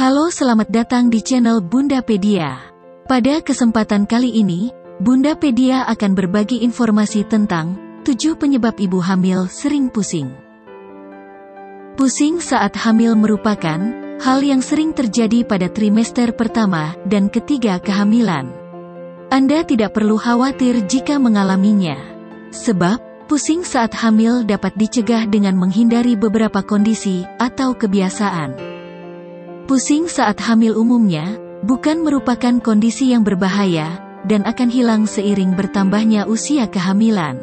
Halo, selamat datang di channel Bundapedia. Pada kesempatan kali ini, Bundapedia akan berbagi informasi tentang 7 penyebab ibu hamil sering pusing. Pusing saat hamil merupakan hal yang sering terjadi pada trimester pertama dan ketiga kehamilan. Anda tidak perlu khawatir jika mengalaminya, sebab pusing saat hamil dapat dicegah dengan menghindari beberapa kondisi atau kebiasaan. Pusing saat hamil umumnya bukan merupakan kondisi yang berbahaya dan akan hilang seiring bertambahnya usia kehamilan.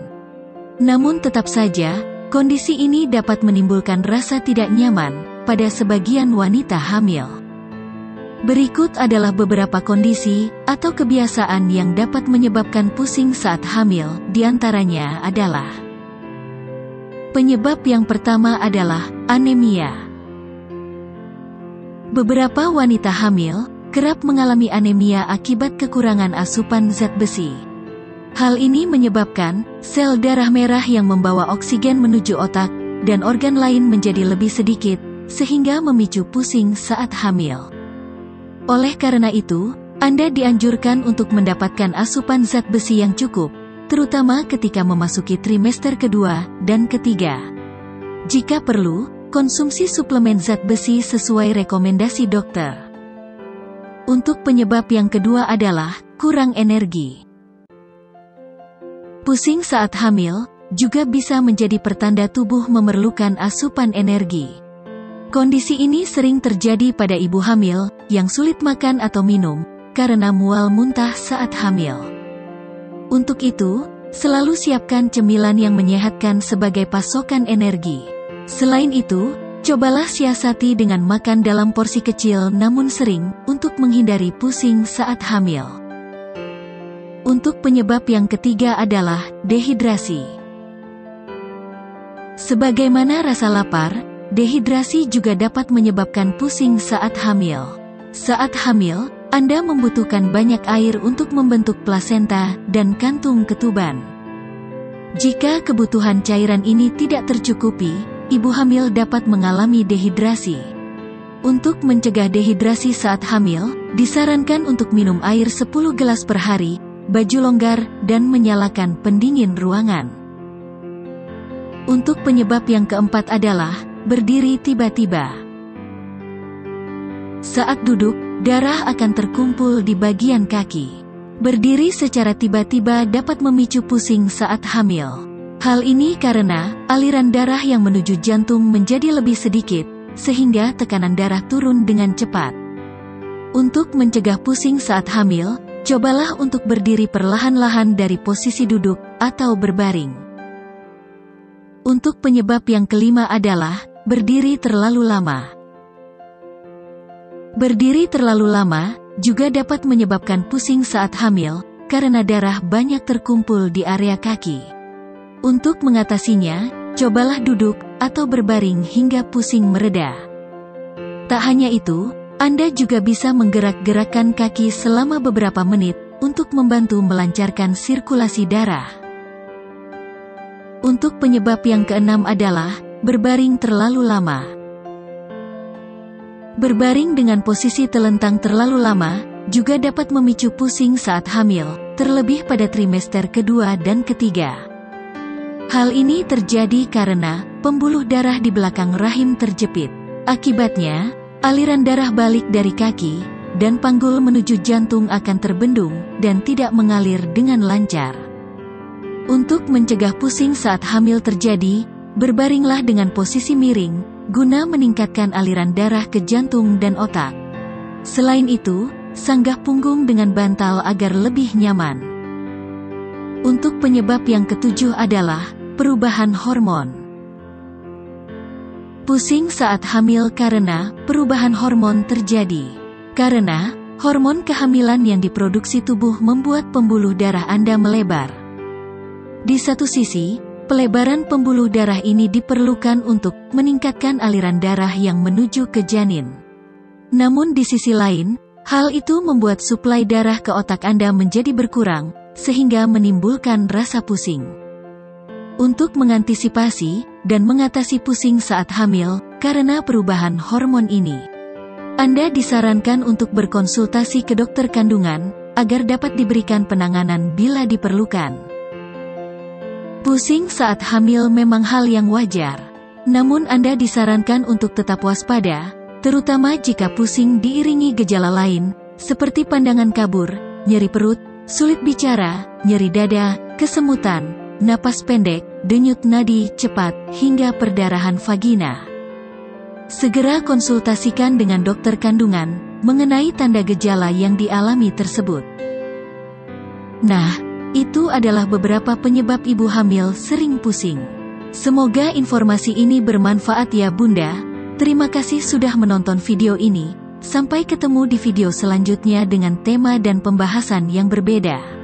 Namun tetap saja, kondisi ini dapat menimbulkan rasa tidak nyaman pada sebagian wanita hamil. Berikut adalah beberapa kondisi atau kebiasaan yang dapat menyebabkan pusing saat hamil, diantaranya adalah: penyebab yang pertama adalah anemia. Beberapa wanita hamil kerap mengalami anemia akibat kekurangan asupan zat besi. Hal ini menyebabkan sel darah merah yang membawa oksigen menuju otak dan organ lain menjadi lebih sedikit, sehingga memicu pusing saat hamil. Oleh karena itu, Anda dianjurkan untuk mendapatkan asupan zat besi yang cukup, terutama ketika memasuki trimester kedua dan ketiga. Jika perlu, konsumsi suplemen zat besi sesuai rekomendasi dokter. Untuk penyebab yang kedua adalah kurang energi. Pusing saat hamil juga bisa menjadi pertanda tubuh memerlukan asupan energi. Kondisi ini sering terjadi pada ibu hamil yang sulit makan atau minum karena mual muntah saat hamil. Untuk itu, selalu siapkan cemilan yang menyehatkan sebagai pasokan energi. Selain itu, cobalah siasati dengan makan dalam porsi kecil namun sering untuk menghindari pusing saat hamil. Untuk penyebab yang ketiga adalah dehidrasi. Sebagaimana rasa lapar, dehidrasi juga dapat menyebabkan pusing saat hamil. Saat hamil, Anda membutuhkan banyak air untuk membentuk plasenta dan kantung ketuban. Jika kebutuhan cairan ini tidak tercukupi, ibu hamil dapat mengalami dehidrasi. Untuk mencegah dehidrasi saat hamil, disarankan untuk minum air 10 gelas per hari, baju longgar, dan menyalakan pendingin ruangan. Untuk penyebab yang keempat adalah berdiri tiba-tiba. Saat duduk, darah akan terkumpul di bagian kaki. Berdiri secara tiba-tiba dapat memicu pusing saat hamil. Hal ini karena aliran darah yang menuju jantung menjadi lebih sedikit, sehingga tekanan darah turun dengan cepat. Untuk mencegah pusing saat hamil, cobalah untuk berdiri perlahan-lahan dari posisi duduk atau berbaring. Untuk penyebab yang kelima adalah berdiri terlalu lama. Berdiri terlalu lama juga dapat menyebabkan pusing saat hamil, karena darah banyak terkumpul di area kaki. Untuk mengatasinya, cobalah duduk atau berbaring hingga pusing mereda. Tak hanya itu, Anda juga bisa menggerak-gerakkan kaki selama beberapa menit untuk membantu melancarkan sirkulasi darah. Untuk penyebab yang keenam adalah berbaring terlalu lama. Berbaring dengan posisi telentang terlalu lama juga dapat memicu pusing saat hamil, terlebih pada trimester kedua dan ketiga. Hal ini terjadi karena pembuluh darah di belakang rahim terjepit. Akibatnya, aliran darah balik dari kaki dan panggul menuju jantung akan terbendung dan tidak mengalir dengan lancar. Untuk mencegah pusing saat hamil terjadi, berbaringlah dengan posisi miring, guna meningkatkan aliran darah ke jantung dan otak. Selain itu, sanggah punggung dengan bantal agar lebih nyaman. Untuk penyebab yang ketujuh adalah perubahan hormon. Pusing saat hamil karena perubahan hormon terjadi. Karena hormon kehamilan yang diproduksi tubuh membuat pembuluh darah Anda melebar. Di satu sisi, pelebaran pembuluh darah ini diperlukan untuk meningkatkan aliran darah yang menuju ke janin. Namun di sisi lain, hal itu membuat suplai darah ke otak Anda menjadi berkurang, sehingga menimbulkan rasa pusing. Untuk mengantisipasi dan mengatasi pusing saat hamil karena perubahan hormon ini, Anda disarankan untuk berkonsultasi ke dokter kandungan, agar dapat diberikan penanganan bila diperlukan. Pusing saat hamil memang hal yang wajar. Namun Anda disarankan untuk tetap waspada, terutama jika pusing diiringi gejala lain, seperti pandangan kabur, nyeri perut, sulit bicara, nyeri dada, kesemutan, napas pendek, denyut nadi cepat, hingga perdarahan vagina. Segera konsultasikan dengan dokter kandungan mengenai tanda gejala yang dialami tersebut. Nah, itu adalah beberapa penyebab ibu hamil sering pusing. Semoga informasi ini bermanfaat ya Bunda. Terima kasih sudah menonton video ini. Sampai ketemu di video selanjutnya dengan tema dan pembahasan yang berbeda.